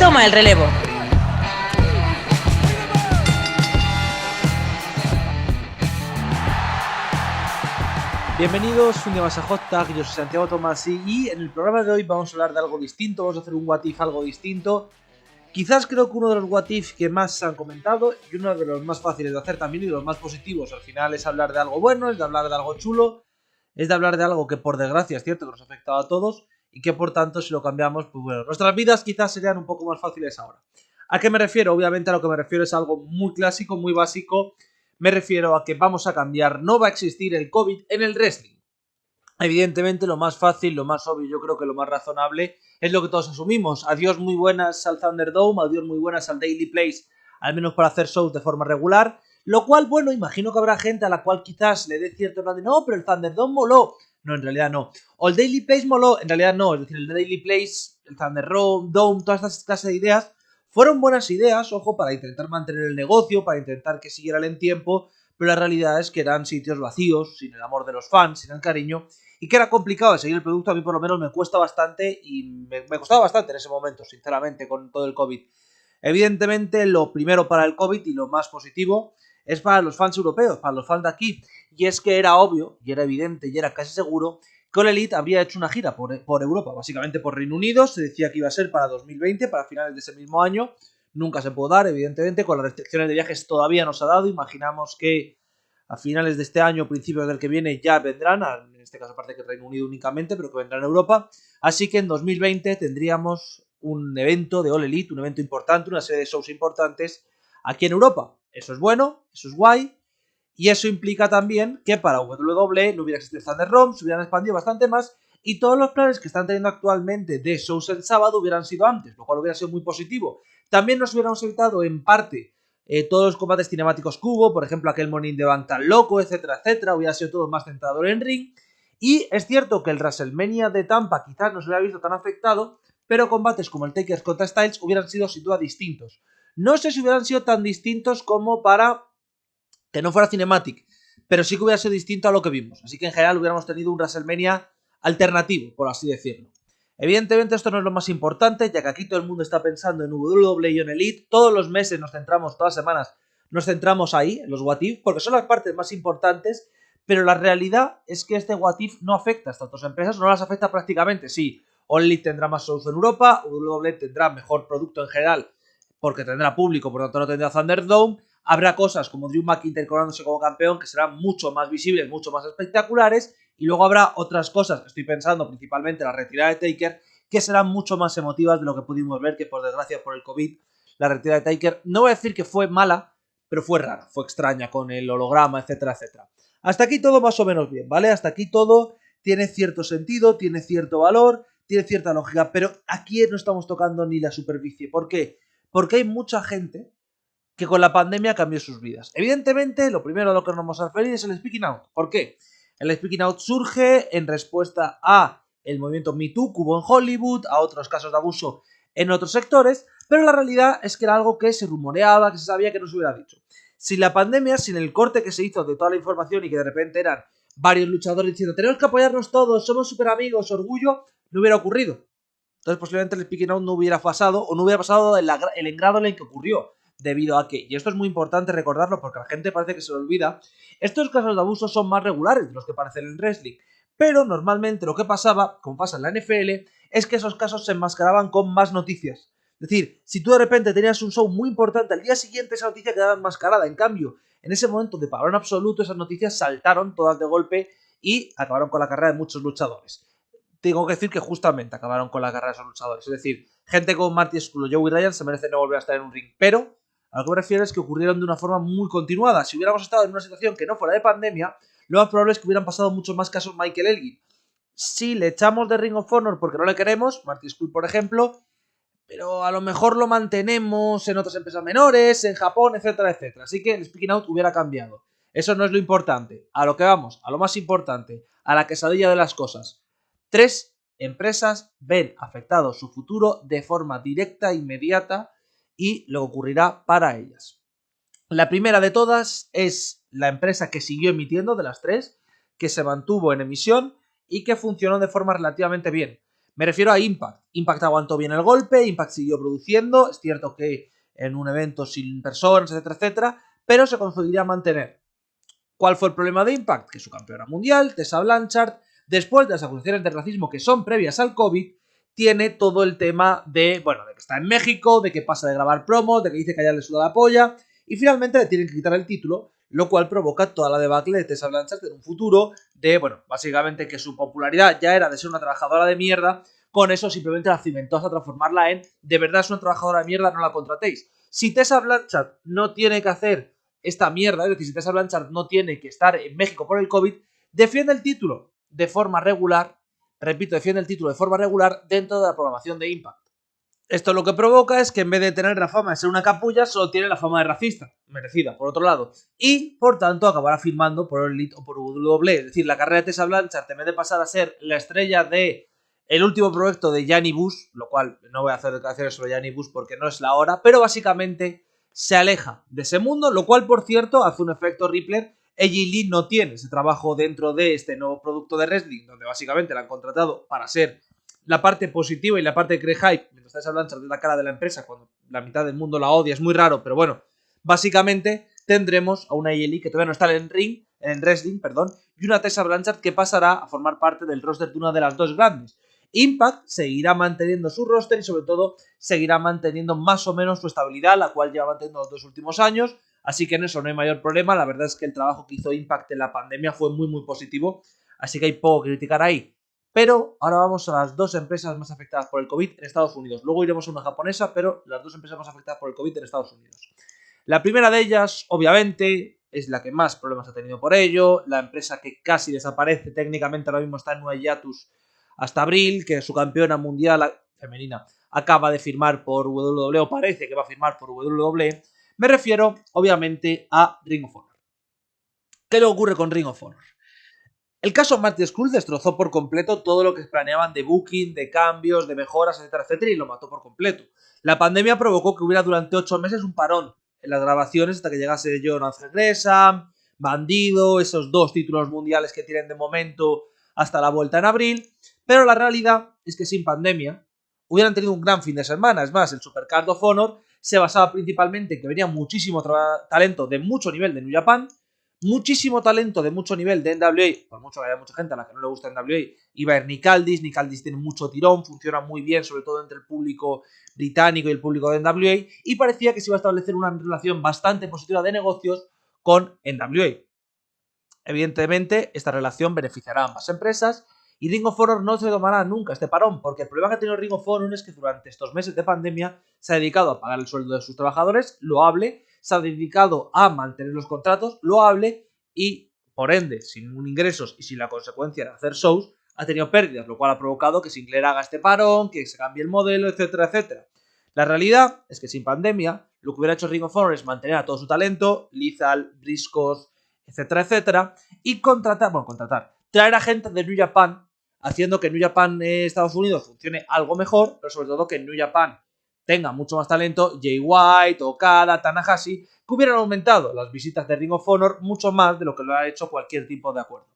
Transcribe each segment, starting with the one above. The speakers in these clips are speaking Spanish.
toma el relevo. Bienvenidos un día más a Hot Tag, yo soy Santiago Tomasi y en el programa de hoy vamos a hablar de algo distinto, vamos a hacer un what if algo distinto. Quizás creo que uno de los what if que más se han comentado y uno de los más fáciles de hacer también y de los más positivos. Al final es hablar de algo bueno, es de hablar de algo chulo, es de hablar de algo que por desgracia es cierto que nos ha afectado a todos y que por tanto si lo cambiamos, pues bueno, nuestras vidas quizás serían un poco más fáciles ahora. ¿A qué me refiero? Obviamente a lo que me refiero es algo muy clásico, muy básico. Me refiero a que vamos a cambiar, no va a existir el COVID en el wrestling. Evidentemente lo más fácil, lo más obvio, yo creo que lo más razonable es lo que todos asumimos. Adiós muy buenas al Thunderdome, adiós muy buenas al Daily Place, al menos para hacer shows de forma regular. Lo cual, bueno, imagino que habrá gente a la cual quizás le dé cierto plan de no, pero el Thunderdome moló. No, en realidad no. O el Daily Place moló, en realidad no. Es decir, el Daily Place, el Thunderdome, todas estas clases de ideas fueron buenas ideas, ojo, para intentar mantener el negocio, para intentar que siguieran en tiempo, pero la realidad es que eran sitios vacíos, sin el amor de los fans, sin el cariño, y que era complicado de seguir el producto. A mí por lo menos me cuesta bastante y me costaba bastante en ese momento, sinceramente, con todo el COVID. Evidentemente lo primero para el COVID y lo más positivo es para los fans europeos, para los fans de aquí, y es que era obvio, y era evidente, y era casi seguro que All Elite habría hecho una gira por Europa, básicamente por Reino Unido. Se decía que iba a ser para 2020, para finales de ese mismo año. Nunca se pudo dar, evidentemente, con las restricciones de viajes todavía no se ha dado. Imaginamos que a finales de este año, principios del que viene, ya vendrán, en este caso parece que Reino Unido únicamente, pero que vendrán a Europa. Así que en 2020 tendríamos un evento de All Elite, un evento importante, una serie de shows importantes aquí en Europa. Eso es bueno, eso es guay. Y eso implica también que para WWE no hubiera existido Thunderdome, se hubieran expandido bastante más y todos los planes que están teniendo actualmente de shows el sábado hubieran sido antes, lo cual hubiera sido muy positivo. También nos hubiéramos evitado en parte todos los combates cinemáticos que hubo, por ejemplo aquel Money in the Bank tan loco, etcétera, etcétera, hubiera sido todo más centrado en ring. Y es cierto que el WrestleMania de Tampa quizás no se hubiera visto tan afectado, pero combates como el Taker contra Styles hubieran sido sin duda distintos. No sé si hubieran sido tan distintos como para que no fuera cinematic, pero sí que hubiera sido distinto a lo que vimos. Así que en general hubiéramos tenido un WrestleMania alternativo, por así decirlo. Evidentemente esto no es lo más importante, ya que aquí todo el mundo está pensando en WWE y en Elite. Todos los meses nos centramos, todas las semanas nos centramos ahí, en los what if, porque son las partes más importantes, pero la realidad es que este what if no afecta a estas dos empresas, no las afecta prácticamente. Sí, All Elite tendrá más shows en Europa, WWE tendrá mejor producto en general, porque tendrá público, por lo tanto no tendrá Thunderdome. Habrá cosas como Drew McIntyre coronándose como campeón que serán mucho más visibles, mucho más espectaculares. Y luego habrá otras cosas, estoy pensando principalmente en la retirada de Taker, que serán mucho más emotivas de lo que pudimos ver, que por desgracia por el COVID, la retirada de Taker, no voy a decir que fue mala, pero fue rara, fue extraña con el holograma, etcétera, etcétera. Hasta aquí todo más o menos bien, ¿vale? Hasta aquí todo tiene cierto sentido, tiene cierto valor, tiene cierta lógica, pero aquí no estamos tocando ni la superficie. ¿Por qué? Porque hay mucha gente que con la pandemia cambió sus vidas. Evidentemente, lo primero a lo que nos vamos a referir es el Speaking Out. ¿Por qué? El Speaking Out surge en respuesta a el movimiento Me Too que hubo en Hollywood, a otros casos de abuso en otros sectores, pero la realidad es que era algo que se rumoreaba, que se sabía que no se hubiera dicho. Sin la pandemia, sin el corte que se hizo de toda la información y que de repente eran varios luchadores diciendo tenemos que apoyarnos todos, somos súper amigos, orgullo, no hubiera ocurrido. Entonces posiblemente el Speaking Out no hubiera pasado, o no hubiera pasado el engrado en el que ocurrió. Debido a que, y esto es muy importante recordarlo porque a la gente parece que se lo olvida, estos casos de abuso son más regulares de los que parecen en wrestling. Pero normalmente lo que pasaba, como pasa en la NFL, es que esos casos se enmascaraban con más noticias. Es decir, si tú de repente tenías un show muy importante, al día siguiente esa noticia quedaba enmascarada. En cambio, en ese momento de parón absoluto, esas noticias saltaron todas de golpe y acabaron con la carrera de muchos luchadores. Tengo que decir que justamente acabaron con la carrera de esos luchadores. Es decir, gente como Marty Scurll o Joey Ryan se merecen no volver a estar en un ring, pero a lo que me refiero es que ocurrieron de una forma muy continuada. Si hubiéramos estado en una situación que no fuera de pandemia, lo más probable es que hubieran pasado muchos más casos Michael Elgin. Si le echamos de Ring of Honor porque no le queremos, Marty Scurll por ejemplo, pero a lo mejor lo mantenemos en otras empresas menores, en Japón, etcétera, etcétera. Así que el Speaking Out hubiera cambiado. Eso no es lo importante. A lo que vamos, a lo más importante, a la quesadilla de las cosas. 3 empresas ven afectado su futuro de forma directa, inmediata, y lo que ocurrirá para ellas. La primera de todas es la empresa que siguió emitiendo de las 3, que se mantuvo en emisión y que funcionó de forma relativamente bien. Me refiero a Impact. Impact aguantó bien el golpe, Impact siguió produciendo, es cierto que en un evento sin personas, etcétera, etcétera, pero se conseguiría mantener. ¿Cuál fue el problema de Impact? Que su campeona mundial, Tessa Blanchard, después de las acusaciones de racismo que son previas al COVID, tiene todo el tema de, bueno, de que está en México, de que pasa de grabar promos, de que dice que allá le suda la polla, y finalmente le tienen que quitar el título, lo cual provoca toda la debacle de Tessa Blanchard en un futuro de, bueno, básicamente que su popularidad ya era de ser una trabajadora de mierda, con eso simplemente la cimentó hasta transformarla en, de verdad es una trabajadora de mierda, no la contratéis. Si Tessa Blanchard no tiene que hacer esta mierda, es decir, si Tessa Blanchard no tiene que estar en México por el COVID, defiende el título de forma regular, repito, defiende el título de forma regular dentro de la programación de Impact. Esto lo que provoca es que en vez de tener la fama de ser una capulla, solo tiene la fama de racista, merecida, por otro lado. Y, por tanto, acabará firmando por Elite o por WWE. Es decir, la carrera de Tessa Blanchard, en vez de pasar a ser la estrella de el último proyecto de Yanni Bush, lo cual no voy a hacer declaraciones sobre Yanni Bush porque no es la hora, pero básicamente se aleja de ese mundo, lo cual, por cierto, hace un efecto Rippler. AJ Lee no tiene ese trabajo dentro de este nuevo producto de wrestling, donde básicamente la han contratado para ser la parte positiva y la parte que cree hype, mientras Tessa Blanchard es la cara de la empresa, cuando la mitad del mundo la odia, es muy raro, pero bueno, básicamente tendremos a una AJ Lee que todavía no está en wrestling, y una Tessa Blanchard que pasará a formar parte del roster de una de las dos grandes. Impact seguirá manteniendo su roster y sobre todo seguirá manteniendo más o menos su estabilidad, la cual lleva manteniendo los 2 últimos años, así que en eso no hay mayor problema. La verdad es que el trabajo que hizo Impact en la pandemia fue muy positivo, así que hay poco que criticar ahí. Pero ahora vamos a las dos empresas más afectadas por el COVID en Estados Unidos. Luego iremos a una japonesa, pero las dos empresas más afectadas por el COVID en Estados Unidos. La primera de ellas, obviamente, es la que más problemas ha tenido por ello, la empresa que casi desaparece, técnicamente ahora mismo está en un hiatus hasta abril, que su campeona mundial femenina acaba de firmar por WWE, o parece que va a firmar por WWE. Me refiero, obviamente, a Ring of Honor. ¿Qué le ocurre con Ring of Honor? El caso Marty Scurll destrozó por completo todo lo que planeaban de booking, de cambios, de mejoras, etcétera, etcétera, y lo mató por completo. La pandemia provocó que hubiera durante 8 meses un parón en las grabaciones hasta que llegase Jonathan Gresham, Bandido, esos 2 títulos mundiales que tienen de momento hasta la vuelta en abril, pero la realidad es que sin pandemia hubieran tenido un gran fin de semana. Es más, el Supercard of Honor se basaba principalmente en que venía muchísimo talento de mucho nivel de New Japan, muchísimo talento de mucho nivel de NWA, por mucho que haya mucha gente a la que no le gusta NWA, iba a ir Nick Aldis tiene mucho tirón, funciona muy bien, sobre todo entre el público británico y el público de NWA, y parecía que se iba a establecer una relación bastante positiva de negocios con NWA. Evidentemente, esta relación beneficiará a ambas empresas, y Ring of Honor no se tomará nunca este parón, porque el problema que ha tenido Ring of Honor es que durante estos meses de pandemia se ha dedicado a pagar el sueldo de sus trabajadores, loable, se ha dedicado a mantener los contratos, loable, y por ende, sin ingresos y sin la consecuencia de hacer shows, ha tenido pérdidas, lo cual ha provocado que Sinclair haga este parón, que se cambie el modelo, etcétera, etcétera. La realidad es que sin pandemia, lo que hubiera hecho Ring of Honor es mantener a todo su talento, Lethal, Briscoes, etcétera, etcétera, y traer a gente de New Japan, haciendo que New Japan Estados Unidos funcione algo mejor, pero sobre todo que en New Japan tenga mucho más talento Jay White, Okada, Tanahashi, que hubieran aumentado las visitas de Ring of Honor mucho más de lo que lo ha hecho cualquier tipo de acuerdo.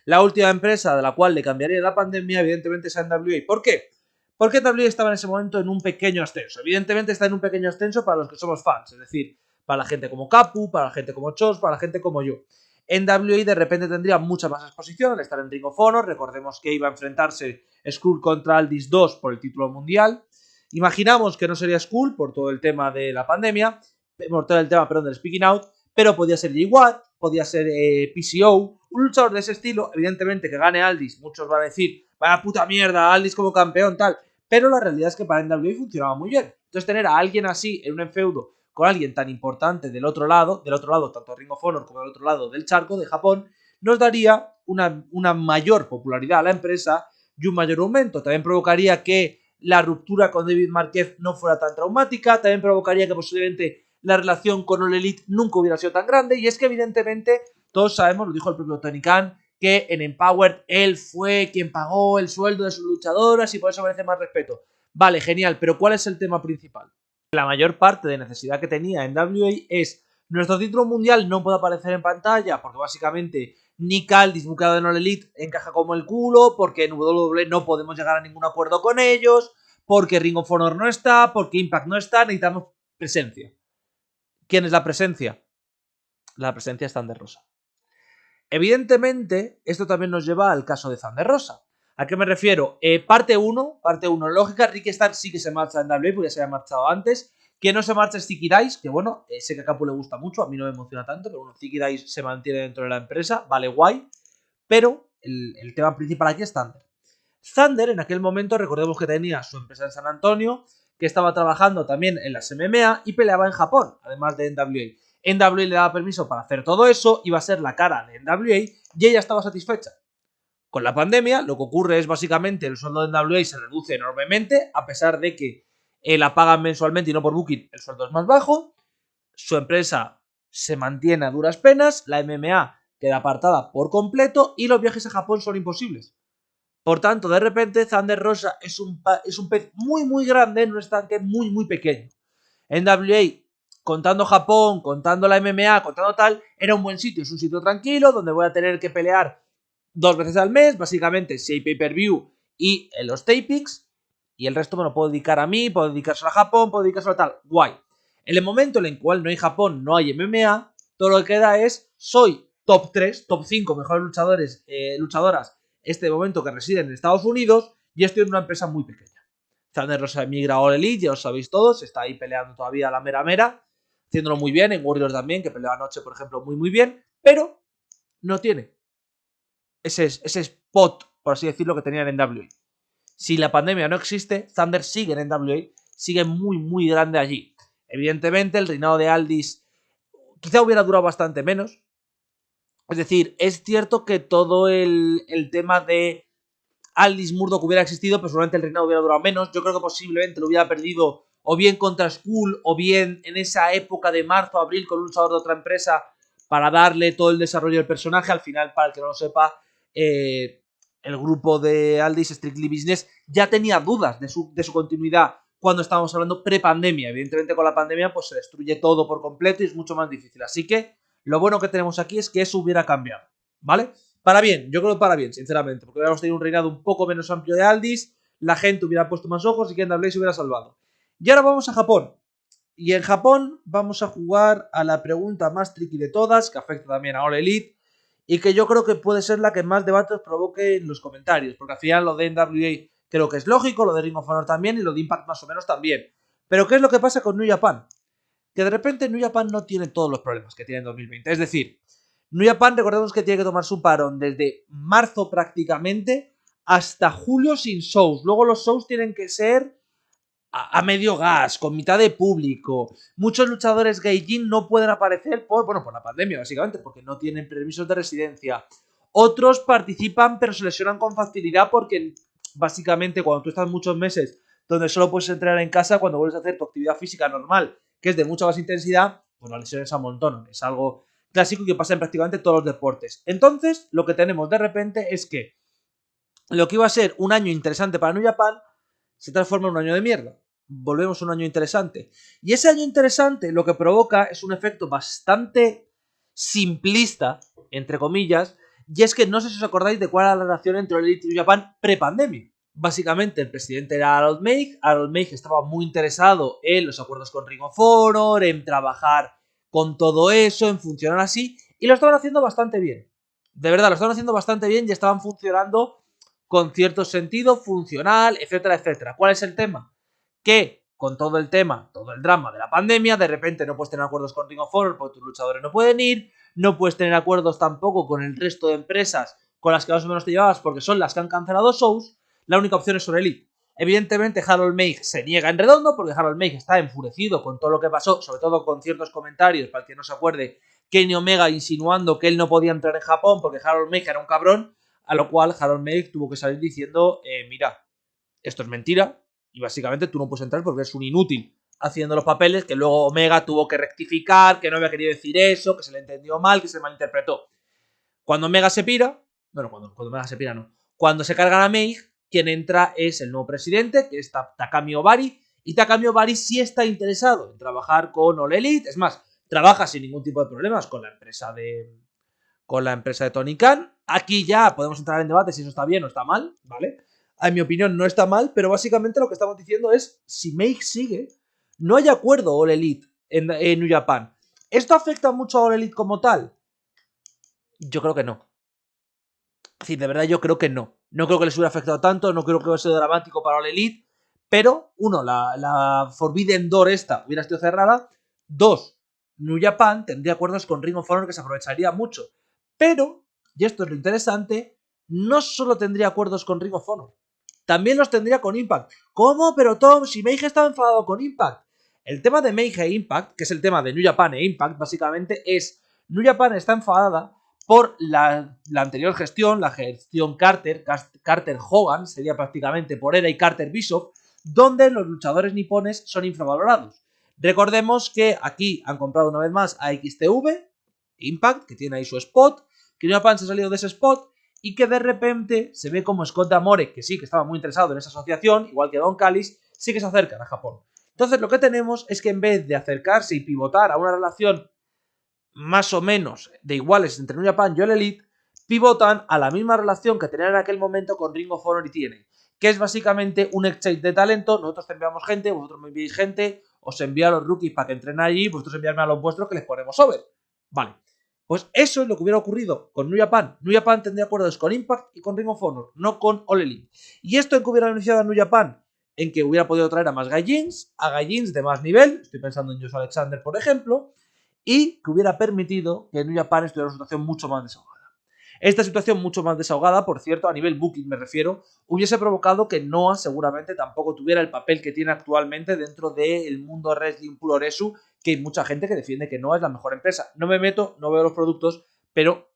La última empresa de la cual le cambiaría la pandemia, evidentemente, es NWA. ¿Por qué? Porque NWA estaba en ese momento en un pequeño ascenso. Evidentemente está en un pequeño ascenso para los que somos fans, es decir, para la gente como Capu, para la gente como Chos, para la gente como yo. NWA de repente tendría mucha más exposición al estar en Ring of Honor. Recordemos que iba a enfrentarse Skull contra Aldis 2 por el título mundial. Imaginamos que no sería Skull por todo el tema de la pandemia, por todo el tema, del speaking out, pero podía ser Jay Watt, podía ser PCO, un luchador de ese estilo. Evidentemente que gane Aldis, muchos van a decir, vaya puta mierda, Aldis como campeón, tal, pero la realidad es que para NWA funcionaba muy bien. Entonces tener a alguien así en un feudo con alguien tan importante del otro lado tanto Ring of Honor como del otro lado del charco de Japón, nos daría una mayor popularidad a la empresa y un mayor aumento. También provocaría que la ruptura con David Marquez no fuera tan traumática, también provocaría que posiblemente la relación con All Elite nunca hubiera sido tan grande, y es que evidentemente todos sabemos, lo dijo el propio Tony Khan, que en Empowered él fue quien pagó el sueldo de sus luchadoras y por eso merece más respeto. Vale, genial, pero ¿cuál es el tema principal? La mayor parte de necesidad que tenía en NWA es nuestro título mundial no puede aparecer en pantalla porque básicamente Nika, el desbuqueado de All Elite, encaja como el culo, porque en WWE no podemos llegar a ningún acuerdo con ellos, porque Ring of Honor no está, porque Impact no está, necesitamos presencia. ¿Quién es la presencia? La presencia es Thunder Rosa. Evidentemente, esto también nos lleva al caso de Thunder Rosa. ¿A qué me refiero? Parte 1, lógica, Ricky Starks sí que se marcha en WWE, porque ya se había marchado antes. Que no se marcha es Zicky Dice, que bueno, sé que a Capu le gusta mucho, a mí no me emociona tanto, pero bueno, Zicky Dice se mantiene dentro de la empresa, vale, guay. Pero el tema principal aquí es Thunder. Thunder en aquel momento, recordemos que tenía su empresa en San Antonio, que estaba trabajando también en las MMA y peleaba en Japón, además de NWA. NWA le daba permiso para hacer todo eso, iba a ser la cara de NWA y ella estaba satisfecha. Con la pandemia, lo que ocurre es básicamente el sueldo de NWA se reduce enormemente, a pesar de que la pagan mensualmente y no por booking, el sueldo es más bajo. Su empresa se mantiene a duras penas, la MMA queda apartada por completo y los viajes a Japón son imposibles. Por tanto, de repente, Thunder Rosa es un pez muy, muy grande en un estanque muy, muy pequeño. NWA, contando Japón, contando la MMA, contando tal, era un buen sitio. Es un sitio tranquilo donde voy a tener que pelear 2 veces al mes, básicamente, si hay pay-per-view y en los tapings. Y el resto me lo puedo dedicar a mí, puedo dedicárselo a Japón, puedo dedicárselo a tal. Guay. En el momento en el cual no hay Japón, no hay MMA, todo lo que queda es, soy top 3, top 5 mejores luchadoras este momento que residen en Estados Unidos y estoy en una empresa muy pequeña. Thunder Rosa emigra a All Elite, ya lo sabéis todos, está ahí peleando todavía la mera, haciéndolo muy bien, en Warriors también, que peleó anoche, por ejemplo, muy muy bien, pero no tiene ese spot, por así decirlo, que tenía en NWA. Si la pandemia no existe, Thunder sigue en NWA, sigue muy muy grande allí. Evidentemente, el reinado de Aldis quizá hubiera durado bastante menos. Es decir, es cierto que todo el tema de Aldis Murdoch hubiera existido, pues seguramente el reinado hubiera durado menos. Yo creo que posiblemente lo hubiera perdido o bien contra Skull o bien en esa época de marzo abril con un luchador de otra empresa para darle todo el desarrollo del personaje. Al final, para el que no lo sepa, el grupo de Aldis Strictly Business ya tenía dudas de su continuidad cuando estábamos hablando pre-pandemia. Evidentemente con la pandemia pues se destruye todo por completo y es mucho más difícil. Así que lo bueno que tenemos aquí es que eso hubiera cambiado, ¿vale? Para bien, yo creo que para bien, sinceramente, porque hubiéramos tenido un reinado un poco menos amplio de Aldis, la gente hubiera puesto más ojos y que NWA se hubiera salvado. Y ahora vamos a Japón. Y en Japón vamos a jugar a la pregunta más tricky de todas, que afecta también a All Elite, y que yo creo que puede ser la que más debates provoque en los comentarios, porque al final lo de NWA creo que es lógico, lo de Ring of Honor también, y lo de Impact más o menos también. Pero ¿qué es lo que pasa con New Japan? Que de repente New Japan no tiene todos los problemas que tiene en 2020. Es decir, New Japan, recordemos que tiene que tomar su parón desde marzo prácticamente hasta julio sin shows. Luego los shows tienen que ser a medio gas, con mitad de público. Muchos luchadores gaijin no pueden aparecer por la pandemia, básicamente, porque no tienen permisos de residencia. Otros participan pero se lesionan con facilidad porque básicamente cuando tú estás muchos meses donde solo puedes entrenar en casa, cuando vuelves a hacer tu actividad física normal, que es de mucha más intensidad, pues las lesiones amontonan. Es algo clásico que pasa en prácticamente todos los deportes. Entonces, lo que tenemos de repente es que lo que iba a ser un año interesante para New Japan se transforma en un año de mierda. Volvemos a un año interesante. Y ese año interesante lo que provoca es un efecto bastante simplista, entre comillas, y es que no sé si os acordáis de cuál era la relación entre All Elite y New Japan pre-pandemia. Básicamente el presidente era Harold Meij. Harold Meij estaba muy interesado en los acuerdos con Ring of Honor, en trabajar con todo eso, en funcionar así, y lo estaban haciendo bastante bien. De verdad, lo estaban haciendo bastante bien y estaban funcionando con cierto sentido, funcional, etcétera, etcétera. ¿Cuál es el tema? Que con todo el tema, todo el drama de la pandemia, de repente no puedes tener acuerdos con Ring of Honor porque tus luchadores no pueden ir, no puedes tener acuerdos tampoco con el resto de empresas con las que más o menos te llevabas porque son las que han cancelado shows. La única opción es All Elite. Evidentemente Harold Meij se niega en redondo porque Harold Meij está enfurecido con todo lo que pasó, sobre todo con ciertos comentarios, para el que no se acuerde, Kenny Omega insinuando que él no podía entrar en Japón porque Harold Meij era un cabrón, a lo cual Harold Meij tuvo que salir diciendo, mira, esto es mentira y básicamente tú no puedes entrar porque eres un inútil haciendo los papeles, que luego Omega tuvo que rectificar, que no había querido decir eso, que se le entendió mal, que se malinterpretó. Cuando Omega se pira, cuando Omega se pira no, cuando se cargan a Meij, quien entra es el nuevo presidente, que es Takami Obari, y Takami Obari sí está interesado en trabajar con All Elite, es más, trabaja sin ningún tipo de problemas con la empresa con la empresa de Tony Khan. Aquí ya podemos entrar en debate si eso está bien o está mal, ¿vale? En mi opinión no está mal, pero básicamente lo que estamos diciendo es, si Meij sigue, no hay acuerdo All Elite en New Japan. ¿Esto afecta mucho a All Elite como tal? Yo creo que no. Sí, de verdad yo creo que no. No creo que les hubiera afectado tanto, no creo que hubiera sido dramático para All Elite, pero, uno, la Forbidden Door esta hubiera sido cerrada. Dos, New Japan tendría acuerdos con Ring of Honor que se aprovecharía mucho. Pero, y esto es lo interesante, no solo tendría acuerdos con Ring of Honor, también los tendría con Impact. ¿Cómo? Pero Tom, si Meij estaba enfadado con Impact. El tema de Meij e Impact, que es el tema de New Japan e Impact, básicamente es, New Japan está enfadada por la anterior gestión, la gestión Carter-Hogan, sería prácticamente por Era y Carter Bishop, donde los luchadores nipones son infravalorados. Recordemos que aquí han comprado una vez más a XTV, Impact, que tiene ahí su spot, que New Japan se ha salido de ese spot y que de repente se ve como Scott D'Amore, que sí que estaba muy interesado en esa asociación, igual que Don Callis, sí que se acercan a Japón. Entonces lo que tenemos es que en vez de acercarse y pivotar a una relación más o menos de iguales entre New Japan y All Elite, pivotan a la misma relación que tenían en aquel momento con Ring of Honor y TNA, que es básicamente un exchange de talento. Nosotros te enviamos gente, vosotros me enviáis gente, os envío a los rookies para que entrenen allí, vosotros enviarme a los vuestros que les ponemos over. Vale, pues eso es lo que hubiera ocurrido con New Japan. New Japan tendría acuerdos con Impact y con Ring of Honor, no con All Elite. ¿Y esto en que hubiera beneficiado a New Japan? En que hubiera podido traer a más gaijins, a gaijins de más nivel, estoy pensando en Josh Alexander, por ejemplo, y que hubiera permitido que New Japan estuviera en una situación mucho más desahogada. Esta situación mucho más desahogada, por cierto, a nivel booking me refiero, hubiese provocado que Noah seguramente tampoco tuviera el papel que tiene actualmente dentro del mundo wrestling puroresu, que hay mucha gente que defiende que Noah es la mejor empresa. No me meto, no veo los productos, pero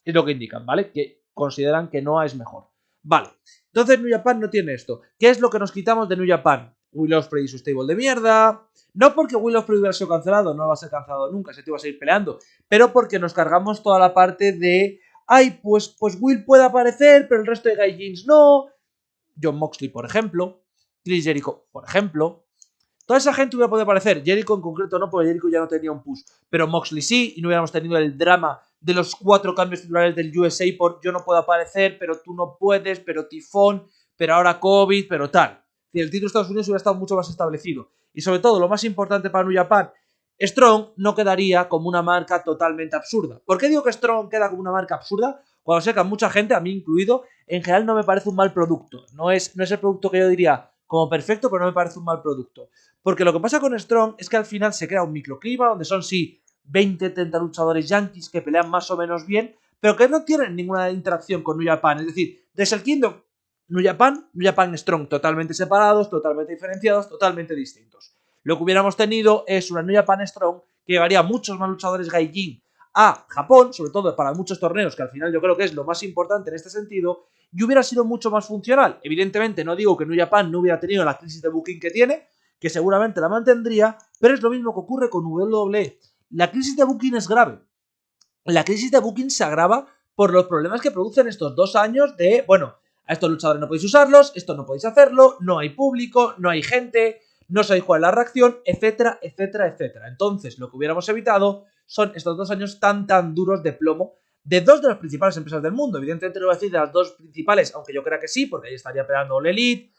es lo que indican, ¿vale? Que consideran que Noah es mejor. Vale, entonces New Japan no tiene esto. ¿Qué es lo que nos quitamos de New Japan? Will Ospreay y su stable de mierda. No porque Will Ospreay hubiera sido cancelado, no va a ser cancelado nunca, ese tío va a seguir peleando, pero porque nos cargamos toda la parte de ay, pues Will puede aparecer, pero el resto de gaijins no. John Moxley, por ejemplo. Chris Jericho, por ejemplo. Toda esa gente hubiera podido aparecer. Jericho en concreto no, porque Jericho ya no tenía un push. Pero Moxley sí, y no hubiéramos tenido el drama de los 4 cambios titulares del USA por yo no puedo aparecer, pero tú no puedes, pero tifón, pero ahora COVID, pero tal. Y el título de Estados Unidos hubiera estado mucho más establecido. Y sobre todo, lo más importante para New Japan, Strong no quedaría como una marca totalmente absurda. ¿Por qué digo que Strong queda como una marca absurda? Cuando sé que a mucha gente, a mí incluido, en general no me parece un mal producto. No es el producto que yo diría como perfecto, pero no me parece un mal producto. Porque lo que pasa con Strong es que al final se crea un microclima donde son sí 20-30 luchadores yankees que pelean más o menos bien, pero que no tienen ninguna interacción con New Japan. Es decir, Wrestle Kingdom, New Japan Strong, totalmente separados, totalmente diferenciados, totalmente distintos. Lo que hubiéramos tenido es una New Japan Strong que llevaría muchos más luchadores gaijin a Japón, sobre todo para muchos torneos, que al final yo creo que es lo más importante en este sentido, y hubiera sido mucho más funcional. Evidentemente no digo que New Japan no hubiera tenido la crisis de booking que tiene, que seguramente la mantendría, pero es lo mismo que ocurre con WWE. La crisis de booking es grave. La crisis de booking se agrava por los problemas que producen estos 2 años de, bueno, a estos luchadores no podéis usarlos, esto no podéis hacerlo, no hay público, no hay gente, no sabéis cuál es la reacción, etcétera, etcétera, etcétera. Entonces, lo que hubiéramos evitado son estos 2 años tan duros de plomo de 2 de las principales empresas del mundo. Evidentemente no voy a decir de las 2 principales, aunque yo crea que sí, porque ahí estaría peleando All Elite,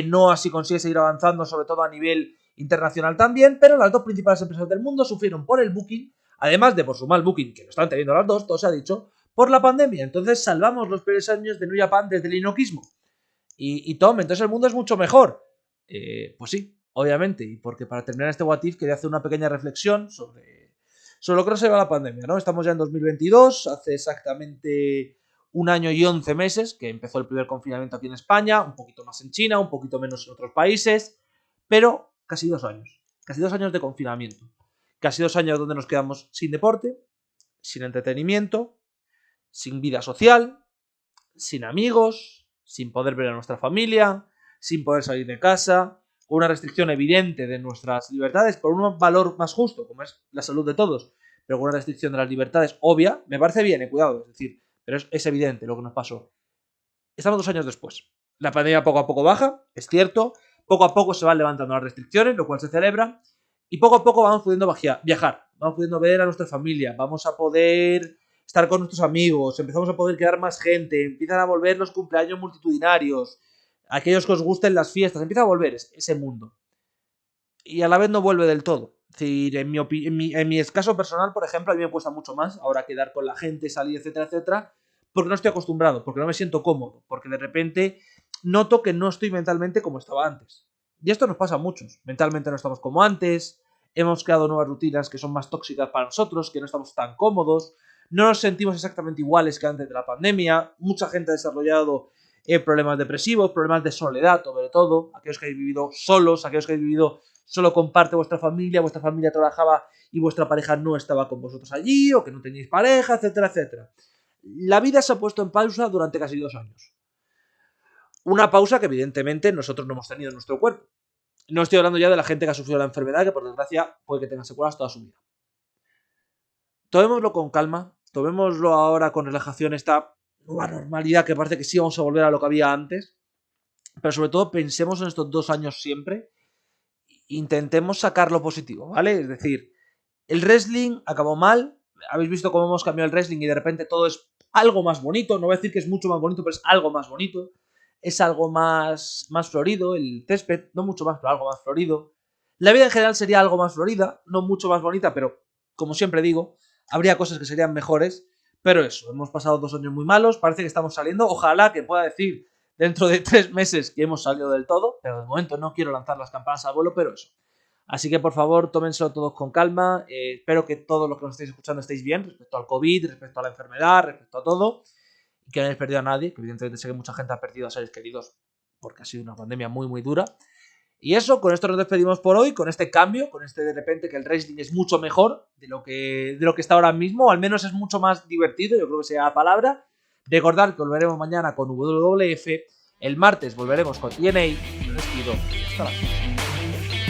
no así consigue seguir avanzando, sobre todo a nivel internacional también, pero las 2 principales empresas del mundo sufrieron por el booking, además de por su mal booking, que lo están teniendo las 2, todo se ha dicho, por la pandemia. Entonces salvamos los peores años de New Japan desde el inoquismo. Y Tom, entonces el mundo es mucho mejor. Pues sí, obviamente, y porque para terminar este What If quería hacer una pequeña reflexión sobre lo que nos lleva la pandemia, ¿no? Estamos ya en 2022, hace exactamente 1 año y 11 meses que empezó el primer confinamiento aquí en España, un poquito más en China, un poquito menos en otros países, pero casi 2 años. Casi 2 años de confinamiento. Casi 2 años donde nos quedamos sin deporte, sin entretenimiento, sin vida social, sin amigos, sin poder ver a nuestra familia, sin poder salir de casa, con una restricción evidente de nuestras libertades por un valor más justo, como es la salud de todos, pero con una restricción de las libertades obvia. Me parece bien, cuidado, es decir, pero es evidente lo que nos pasó. Estamos 2 años después. La pandemia poco a poco baja, es cierto, poco a poco se van levantando las restricciones, lo cual se celebra, y poco a poco vamos pudiendo viajar, vamos pudiendo ver a nuestra familia, vamos a poder estar con nuestros amigos, empezamos a poder quedar más gente, empiezan a volver los cumpleaños multitudinarios, aquellos que os gusten las fiestas, empieza a volver ese mundo. Y a la vez no vuelve del todo. Es decir, en mi escaso personal, por ejemplo, a mí me cuesta mucho más ahora quedar con la gente, salir, etcétera, etcétera, porque no estoy acostumbrado, porque no me siento cómodo, porque de repente noto que no estoy mentalmente como estaba antes. Y esto nos pasa a muchos. Mentalmente no estamos como antes, hemos creado nuevas rutinas que son más tóxicas para nosotros, que no estamos tan cómodos, no nos sentimos exactamente iguales que antes de la pandemia, mucha gente ha desarrollado problemas depresivos, problemas de soledad, sobre todo, aquellos que habéis vivido solos, aquellos que habéis vivido solo con parte de vuestra familia trabajaba y vuestra pareja no estaba con vosotros allí, o que no teníais pareja, etcétera, etcétera. La vida se ha puesto en pausa durante casi 2 años. Una pausa que evidentemente nosotros no hemos tenido en nuestro cuerpo. No estoy hablando ya de la gente que ha sufrido la enfermedad, que por desgracia puede que tenga secuelas toda su vida. Tomémoslo con calma, tomémoslo ahora con relajación, esta nueva normalidad que parece que sí vamos a volver a lo que había antes, pero sobre todo pensemos en estos 2 años siempre, intentemos sacar lo positivo, ¿vale? Es decir, el wrestling acabó mal, habéis visto cómo hemos cambiado el wrestling y de repente todo es algo más bonito, no voy a decir que es mucho más bonito, pero es algo más bonito, es algo más florido, el césped, no mucho más, pero algo más florido. La vida en general sería algo más florida, no mucho más bonita, pero como siempre digo, habría cosas que serían mejores, pero eso, hemos pasado 2 años muy malos, parece que estamos saliendo, ojalá que pueda decir dentro de 3 meses que hemos salido del todo, pero de momento no quiero lanzar las campanas al vuelo, pero eso. Así que por favor, tómenselo todos con calma, espero que todos los que nos estéis escuchando estéis bien respecto al COVID, respecto a la enfermedad, respecto a todo, y que no hayáis perdido a nadie, que evidentemente sé que mucha gente ha perdido a seres queridos porque ha sido una pandemia muy muy dura. Y eso, con esto nos despedimos por hoy, con este cambio, con este de repente que el wrestling es mucho mejor de lo que está ahora mismo, o al menos es mucho más divertido, yo creo que sea la palabra. Recordad que volveremos mañana con WWF, el martes volveremos con TNA y me despido. Hasta la próxima.